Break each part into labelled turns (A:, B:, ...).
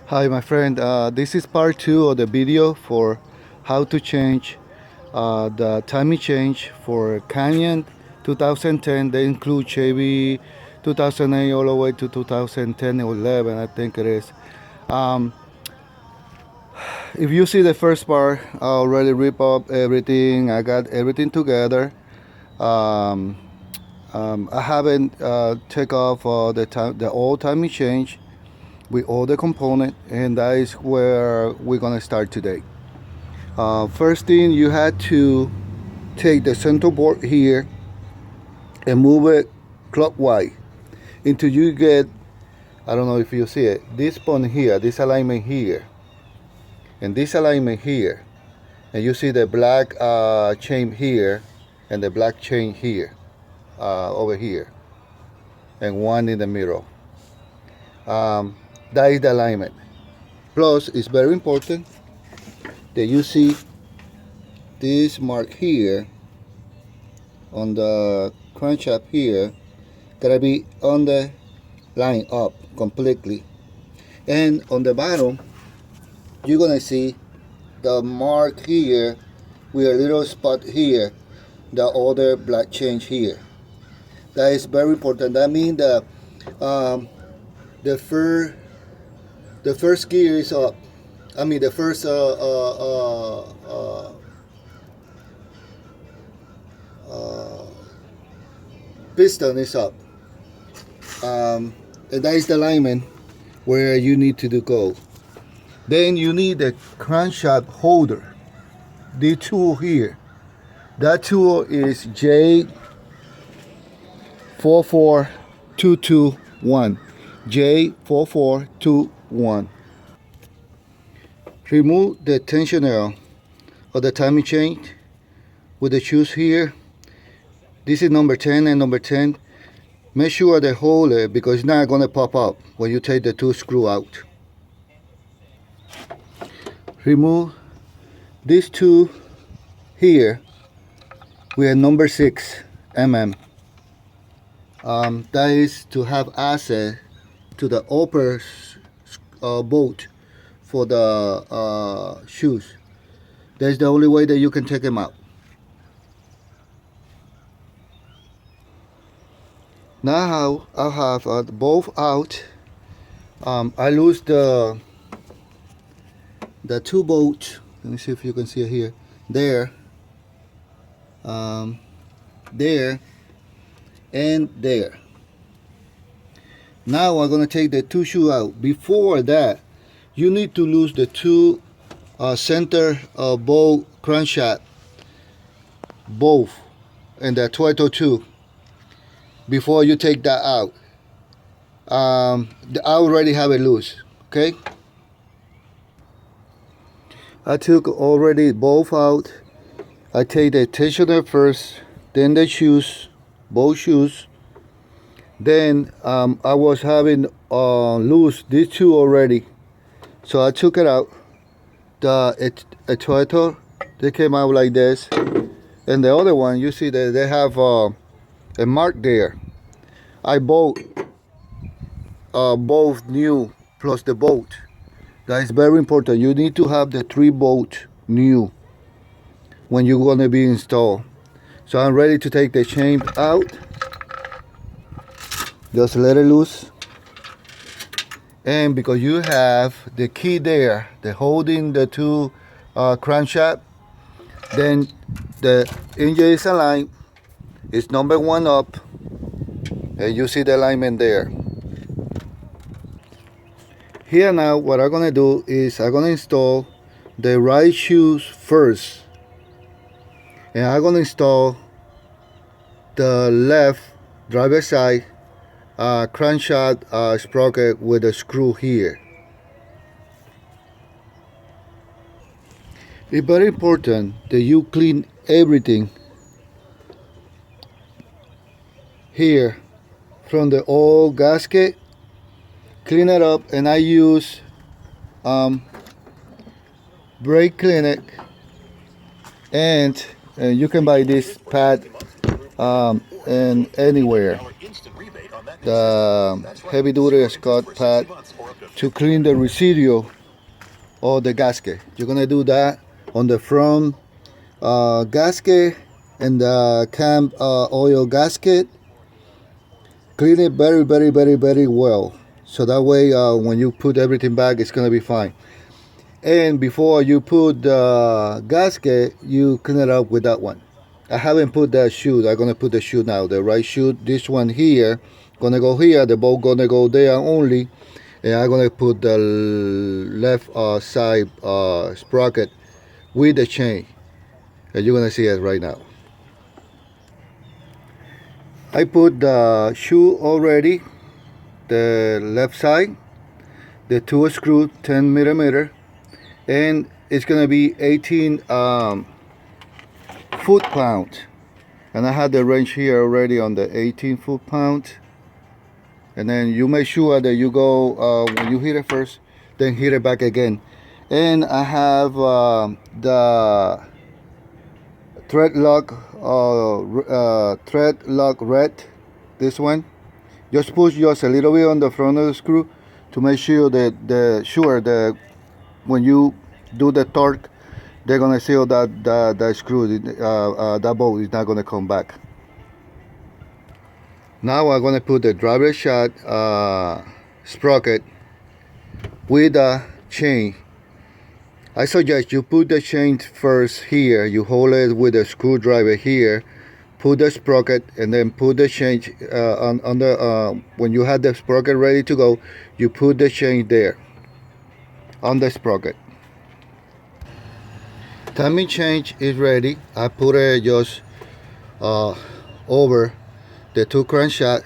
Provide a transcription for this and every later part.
A: Hi, my friend. This is part two of the video for how to change the timing change for Canyon 2010. They include Chevy 2008 all the way to 2010 or 11, I think it is. Um, if you see the first part, I already rip up everything. I got everything together. Um, I haven't take off the old timing change with all the component, and that is where we're gonna start today. First thing, you had to take the center board here and move it clockwise until you get, I don't know if you see it, this point here, this alignment here, and this alignment here, and you see the black chain here and the black chain here, over here, and one in the middle. That is the alignment. Plus, it's very important that you see this mark here on the crankshaft here, gotta be on the line up completely. And on the bottom, you're gonna see the mark here with a little spot here, the other black change here. That is very important. That means that the first gear is up. I mean the first piston is up, and that is the alignment where you need to go. Then you need the crankshaft holder, the tool here. That tool is J44221. J4421. Remove the tensioner of the timing chain with the shoes here. This is number 10 and number 10. Make sure they hold it because it's not going to pop up when you take the two screw out. Remove these two here with a number 6 mm. That is to have access to the upper bolt for the shoes. That's the only way that you can take them out. Now I have both out. I lose the two bolts. Let me see if you can see it here. There, there, and there. Now I'm gonna take the two shoes out. Before that, you need to lose the two center bolt crankshaft, both, and the 1202. Before you take that out, I already have it loose. Okay, I took already both out. I take the tensioner first, then the shoes, both shoes. Then I was having loose these two already, so I took it out. The actuator, they came out like this, and the other one, you see that they have a mark there. I bought both new plus the bolt. That is very important. You need to have the 3 bolt new when you're going to be installed. So I'm ready to take the chain out. Just let it loose. And because you have the key there, the holding the two crankshaft, then the engine is aligned. It's number 1 up, and you see the alignment there. Here now, what I'm gonna do is I'm gonna install the right shoes first, and I'm gonna install the left driver side crankshaft sprocket with a screw here. It's very important that you clean everything here from the old gasket. Clean it up, and I use brake clinic, and you can buy this pad and anywhere. the heavy duty Scott pad to clean the residue of the gasket. You're gonna do that on the front gasket and the cam oil gasket. Clean it very, very, very, very well. So that way, when you put everything back, it's gonna be fine. And before you put the gasket, you clean it up with that one. I haven't put that shoe. I'm gonna put the shoe now. The right shoe, this one here, gonna go here. The bolt gonna go there only. And I'm gonna put the left side sprocket with the chain. And you're gonna see it right now. I put the shoe already. The left side, the two screw 10 millimeter, and it's gonna be 18 foot-pound, and I had the wrench here already on the 18 foot-pound. And then you make sure that you go when you hit it first, then hit it back again. And I have the thread lock red, this one. Just push just a little bit on the front of the screw to make sure that when you do the torque, they're gonna seal that screw. That bolt is not gonna come back. Now I'm gonna put the driver shot sprocket with a chain. I suggest you put the chain first here. You hold it with a screwdriver here. Put the sprocket and then put the chain on the when you have the sprocket ready to go, you put the chain there on the sprocket. Timing chain is ready. I put it just over the two crankshaft,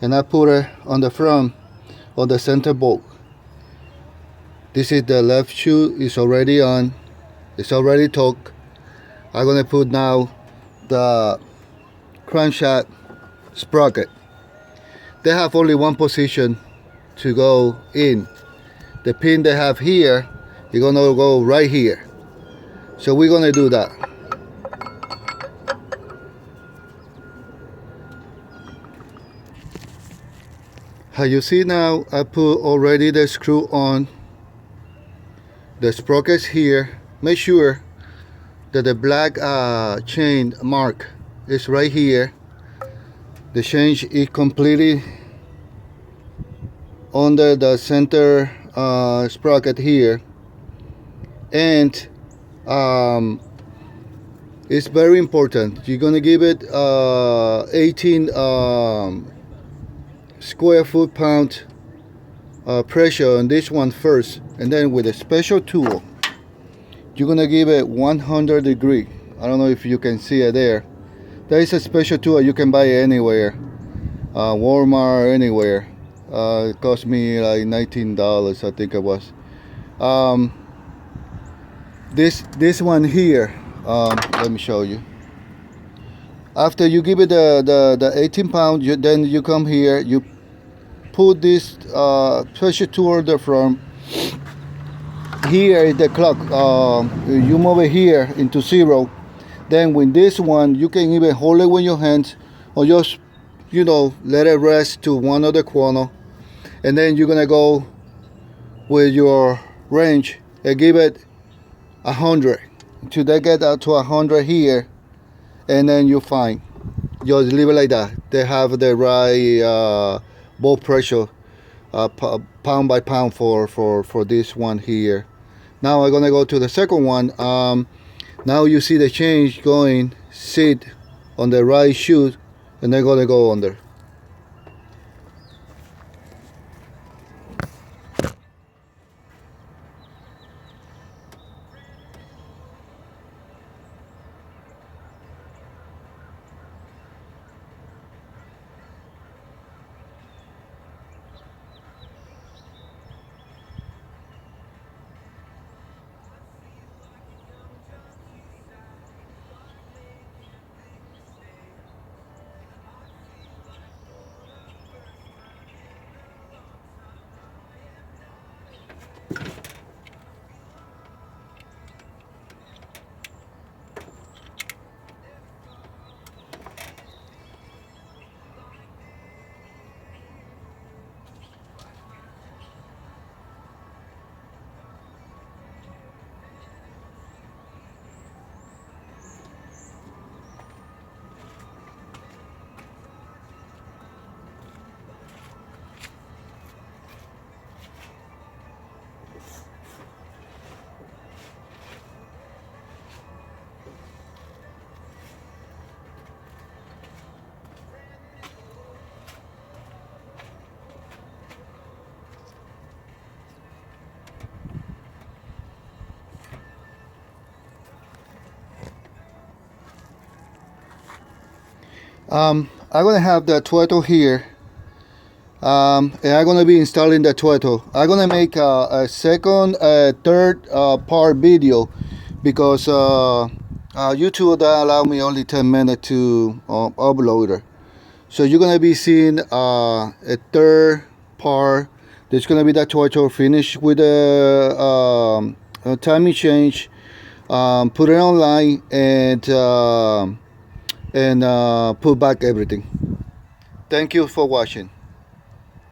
A: and I put it on the front of the center bolt. This is the left shoe. It's already on. It's already torqued. I'm gonna put now the crankshaft sprocket. They have only one position to go in. The pin they have here, you're gonna go right here. So we're gonna do that. As you see now, I put already the screw on. The sprockets here. Make sure that the black chain mark is right here. The chain is completely under the center sprocket here, and it's very important. You're gonna give it 18 square foot-pound pressure on this one first, and then with a special tool, you're gonna give it 100 degree. I don't know if you can see it there. There is a special tool you can buy anywhere, Walmart, anywhere. It cost me like $19, I think it was. This one here, let me show you. After you give it the 18 pound, then you come here, you put this pressure tool the front. Here is the clock. You move it here into 0. Then with this one, you can even hold it with your hands, or just, let it rest to one of the corner. And then you're gonna go with your wrench and give it 100 till they get out to 100 here, and then you're fine. Just leave it like that. They have the right bolt pressure, pound by pound for this one here. Now I'm gonna go to the second one. Now you see the change going, sit on the right shoe, and they're gonna go under. I'm gonna have the throttle here, and I'm gonna be installing the throttle. I'm gonna make a third part video because YouTube that allow me only 10 minutes to upload it. So you're gonna be seeing a third part. There's gonna be that throttle finished with a timing change. Put it online and put back everything. Thank you for watching.